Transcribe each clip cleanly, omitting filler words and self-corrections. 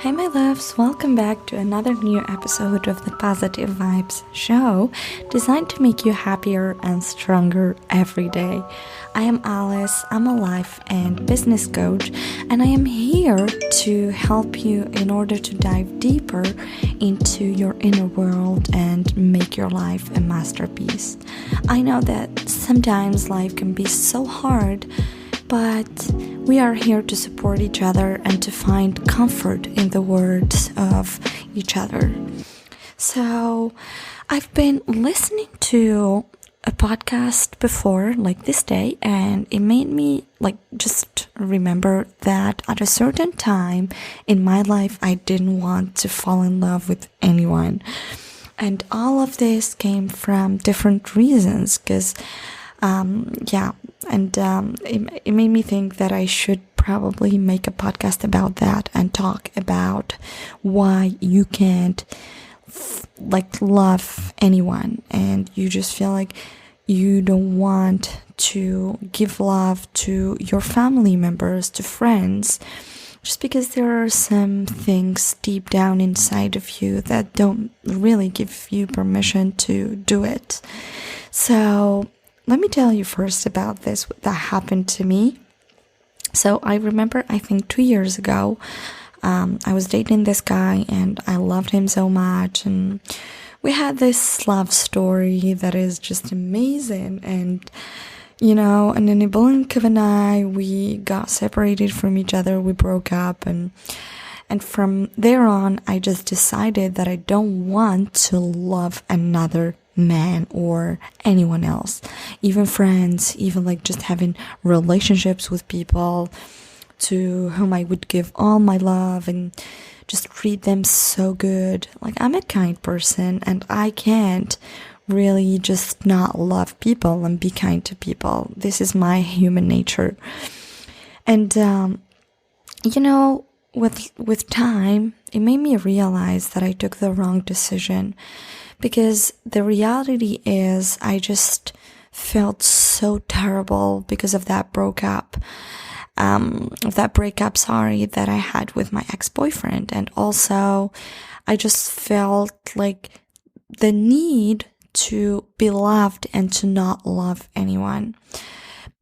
Hey, my loves, welcome back to another new episode of the Positive Vibes show designed to make you happier and stronger every day. I am Alice, I'm a life and business coach, and I am here to help you in order to dive deeper into your inner world and make your life a masterpiece. I know that sometimes life can be so hard, but we are here to support each other and to find comfort in the words of each other. So, I've been listening to a podcast before, like this day, and it made me just remember that at a certain time in my life, I didn't want to fall in love with anyone. And all of this came from different reasons, because it made me think that I should probably make a podcast about that and talk about why you can't love anyone and you just feel like you don't want to give love to your family members, to friends, just because there are some things deep down inside of you that don't really give you permission to do it. So let me tell you first about this that happened to me. So I remember, I think 2 years ago, I was dating this guy and I loved him so much, and we had this love story that is just amazing. And and in a blink of an eye, we got separated from each other. We broke up, and from there on, I just decided that I don't want to love another man or anyone else, even friends, even just having relationships with people to whom I would give all my love and just treat them so good. I'm a kind person and I can't really just not love people and be kind to people. This is my human nature. And with time, it made me realize that I took the wrong decision, because the reality is I just felt so terrible because of that breakup that I had with my ex-boyfriend. And also I just felt like the need to be loved and to not love anyone.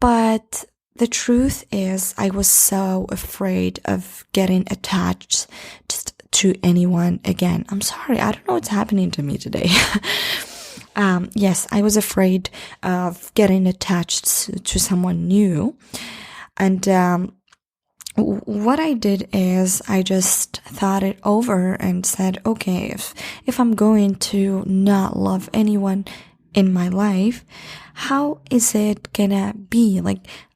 But the truth is, I was so afraid of getting attached to anyone again. I'm sorry, I don't know what's happening to me today. Yes, I was afraid of getting attached to someone new. And what I did is I just thought it over and said, okay, if I'm going to not love anyone in my life, how is it gonna be?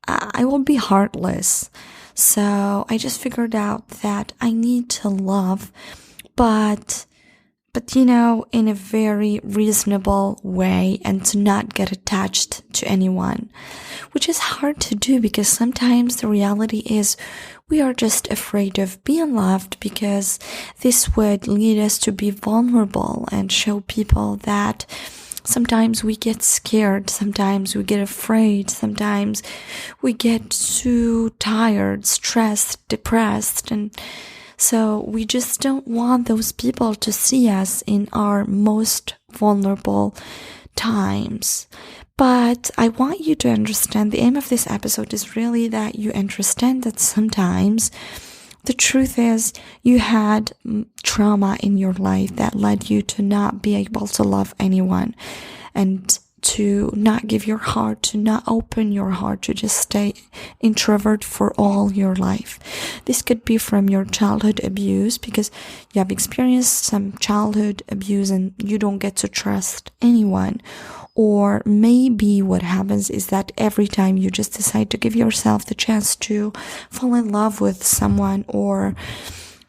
I will be heartless. So I just figured out that I need to love, but in a very reasonable way, and to not get attached to anyone, which is hard to do because sometimes the reality is we are just afraid of being loved, because this would lead us to be vulnerable and show people that sometimes we get scared, sometimes we get afraid, sometimes we get too tired, stressed, depressed, and so we just don't want those people to see us in our most vulnerable times. But I want you to understand, the aim of this episode is really that you understand that sometimes the truth is you had trauma in your life that led you to not be able to love anyone, and to not give your heart, to not open your heart, to just stay introvert for all your life. This could be from your childhood abuse, because you have experienced some childhood abuse and you don't get to trust anyone. Or maybe what happens is that every time you just decide to give yourself the chance to fall in love with someone, or,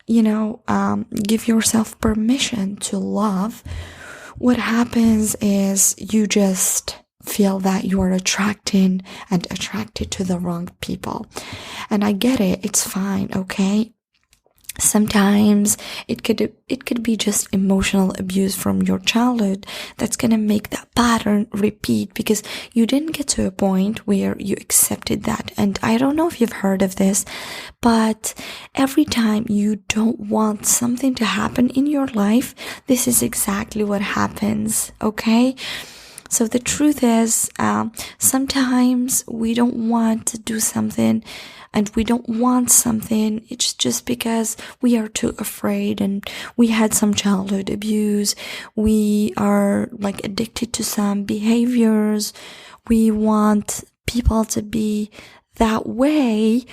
give yourself permission to love, what happens is you just feel that you are attracted to the wrong people. And I get it. It's fine. Okay. Sometimes it could be just emotional abuse from your childhood that's gonna make that pattern repeat because you didn't get to a point where you accepted that. And I don't know if you've heard of this, but every time you don't want something to happen in your life, this is exactly what happens, okay? So the truth is, sometimes we don't want to do something and we don't want something. It's just because we are too afraid and we had some childhood abuse. We are like addicted to some behaviors. We want people to be that way.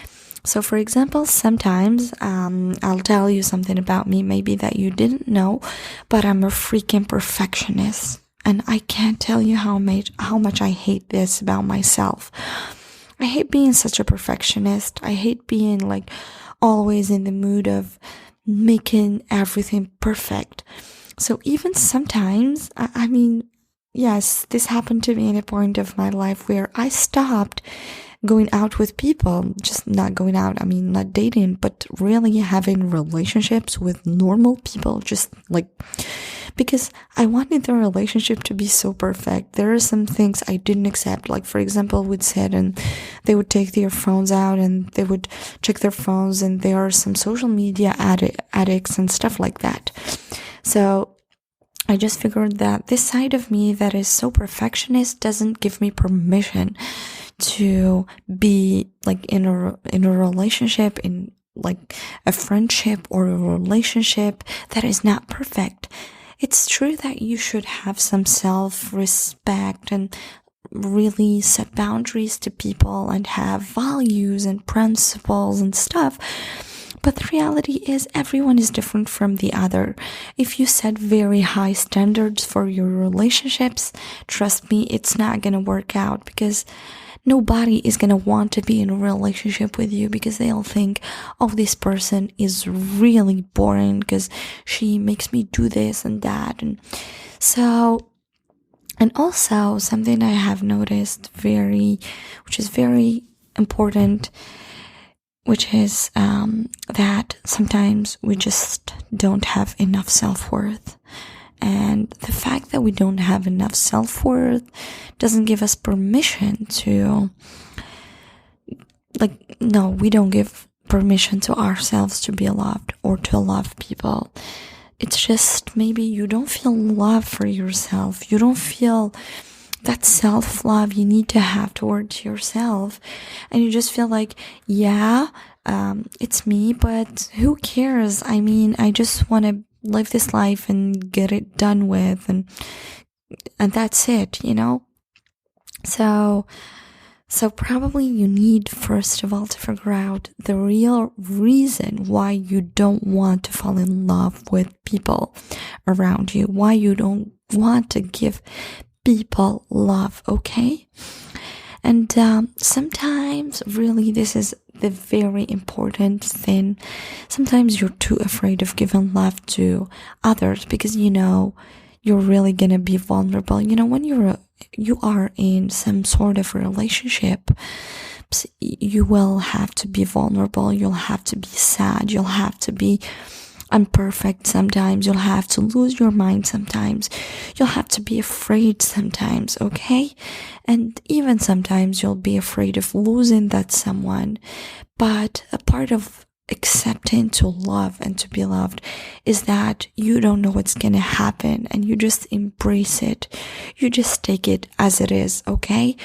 So for example, sometimes, I'll tell you something about me maybe that you didn't know, but I'm a freaking perfectionist. And I can't tell you how much I hate this about myself. I hate being such a perfectionist. I hate being like always in the mood of making everything perfect. So even sometimes, I mean, yes, this happened to me in a point of my life where I stopped going out with people, just not going out, I mean, not dating, but really having relationships with normal people, just like, because I wanted the relationship to be so perfect. There are some things I didn't accept, like, for example, we'd sit and they would take their phones out and they would check their phones, and there are some social media addicts and stuff like that. So I just figured that this side of me that is so perfectionist doesn't give me permission to be like in a relationship, in like a friendship or a relationship that is not perfect. It's true that you should have some self-respect and really set boundaries to people and have values and principles and stuff. But the reality is everyone is different from the other. If you set very high standards for your relationships, trust me, it's not gonna work out, because nobody is gonna want to be in a relationship with you because they'll think, oh, this person is really boring because she makes me do this and that. And so, and also something I have noticed which is very important, which is that sometimes we just don't have enough self-worth. And the fact that we don't have enough self-worth doesn't give us permission to, we don't give permission to ourselves to be loved or to love people. It's just maybe you don't feel love for yourself. You don't feel that self-love you need to have towards yourself. And you just feel like, it's me, but who cares? I mean, I just want to live this life and get it done with, and that's it, you know? So probably you need, first of all, to figure out the real reason why you don't want to fall in love with people around you, why you don't want to give people love, okay? And sometimes, really, this is the very important thing. Sometimes you're too afraid of giving love to others because, you're really gonna be vulnerable. When you are in some sort of relationship, you will have to be vulnerable. You'll have to be sad. You'll have to be imperfect sometimes. You'll have to lose your mind sometimes. You'll have to be afraid sometimes, okay? And even sometimes you'll be afraid of losing that someone. But a part of accepting to love and to be loved is that you don't know what's gonna happen and you just embrace it. You just take it as it is, okay?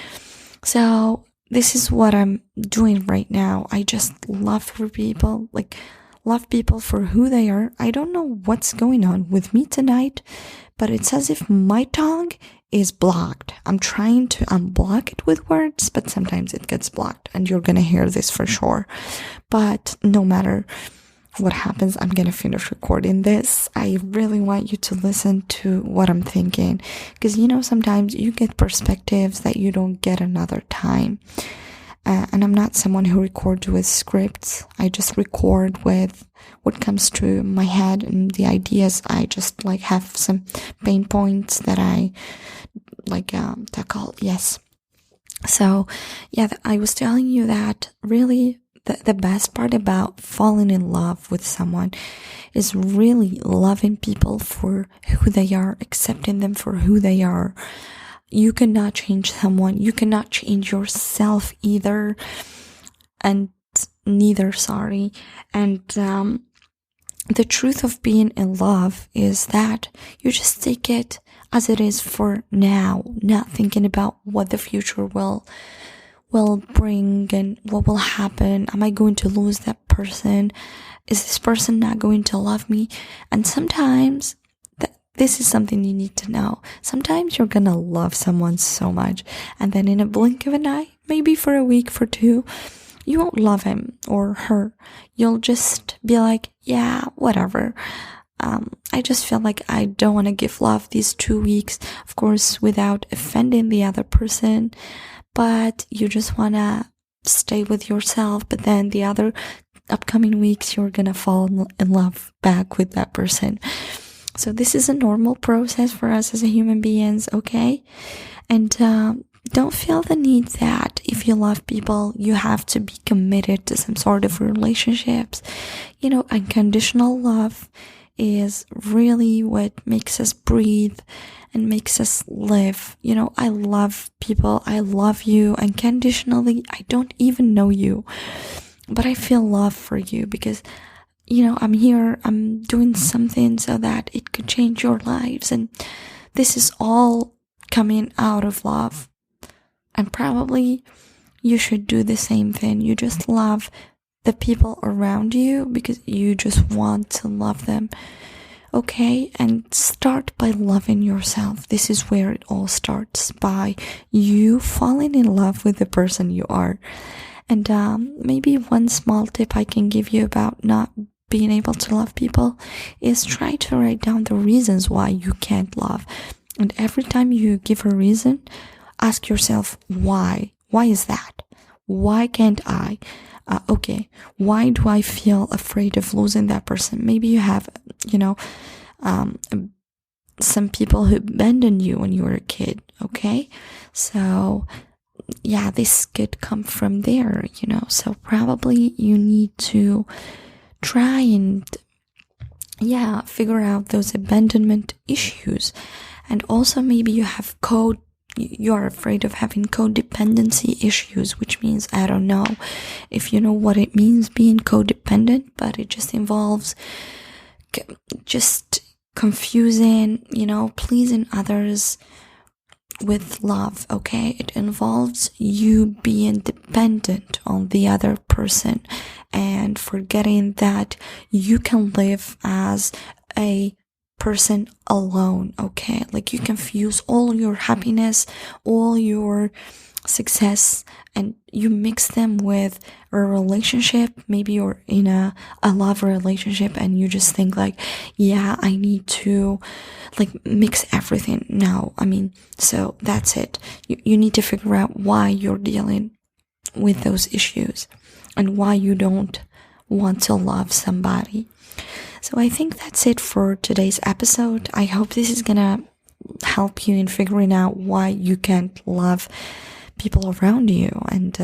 So this is what I'm doing right now. I just love people for who they are. I don't know what's going on with me tonight, but it's as if my tongue is blocked. I'm trying to unblock it with words, but sometimes it gets blocked, and you're gonna hear this for sure. But no matter what happens, I'm gonna finish recording this. I really want you to listen to what I'm thinking, because sometimes you get perspectives that you don't get another time. And I'm not someone who records with scripts. I just record with what comes to my head and the ideas. I just have some pain points that I tackle. Yes. So I was telling you that really the best part about falling in love with someone is really loving people for who they are, accepting them for who they are. You cannot change someone. You cannot change yourself either. And neither, sorry. And the truth of being in love is that you just take it as it is for now, not thinking about what the future will bring and what will happen. Am I going to lose that person? Is this person not going to love me? And sometimes this is something you need to know. Sometimes you're gonna love someone so much, and then in a blink of an eye, maybe for a week, for two, you won't love him or her. You'll just be like, yeah, whatever. I just feel like I don't want to give love these 2 weeks, of course, without offending the other person, but you just want to stay with yourself. But then the other upcoming weeks, you're going to fall in love back with that person. So this is a normal process for us as human beings, okay? And don't feel the need that if you love people, you have to be committed to some sort of relationships. You know, unconditional love is really what makes us breathe and makes us live. You know, I love people. I love you unconditionally. I don't even know you, but I feel love for you because, you know, I'm here, I'm doing something so that it could change your lives. And this is all coming out of love. And probably you should do the same thing. You just love the people around you because you just want to love them. Okay? And start by loving yourself. This is where it all starts, by you falling in love with the person you are. And maybe one small tip I can give you about not being able to love people is try to write down the reasons why you can't love. And every time you give a reason, ask yourself, why? Why is that? Why can't I? Okay, why do I feel afraid of losing that person? Maybe you have, you know, some people who abandoned you when you were a kid, okay? So, yeah, this could come from there, you know. So probably you need to try and, yeah, figure out those abandonment issues. And also maybe you are afraid of having codependency issues, which means, I don't know if you know what it means being codependent, but it just involves just confusing, you know, pleasing others with love, okay? It involves you being dependent on the other person and forgetting that you can live as a person alone, okay? Like you can fuse all your happiness, all your success, and you mix them with a relationship. Maybe you're in a love relationship and you just think like, yeah, I need to like mix everything. No, I mean, so that's it. You need to figure out why you're dealing with those issues and why you don't want to love somebody. So I think that's it for today's episode. I hope this is gonna help you in figuring out why you can't love people around you. And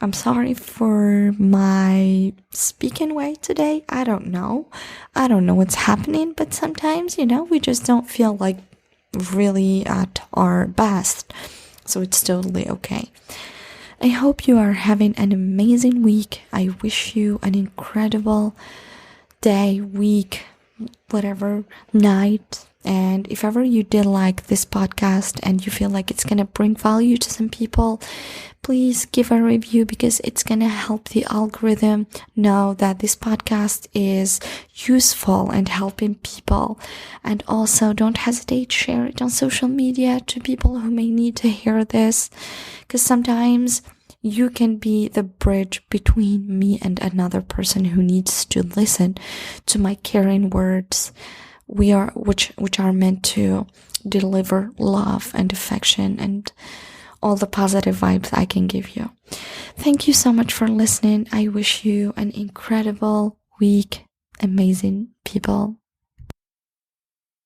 I'm sorry for my speaking way today. I don't know what's happening, but sometimes, you know, we just don't feel like really at our best. So it's totally okay. I hope you are having an amazing week. I wish you an incredible day, week, whatever, night. And if ever you did like this podcast and you feel like it's going to bring value to some people, please give a review because it's going to help the algorithm know that this podcast is useful and helping people. And also don't hesitate to share it on social media to people who may need to hear this, because sometimes you can be the bridge between me and another person who needs to listen to my caring words, which are meant to deliver love and affection and all the positive vibes I can give you. Thank you so much for listening. I wish you an incredible week, amazing people.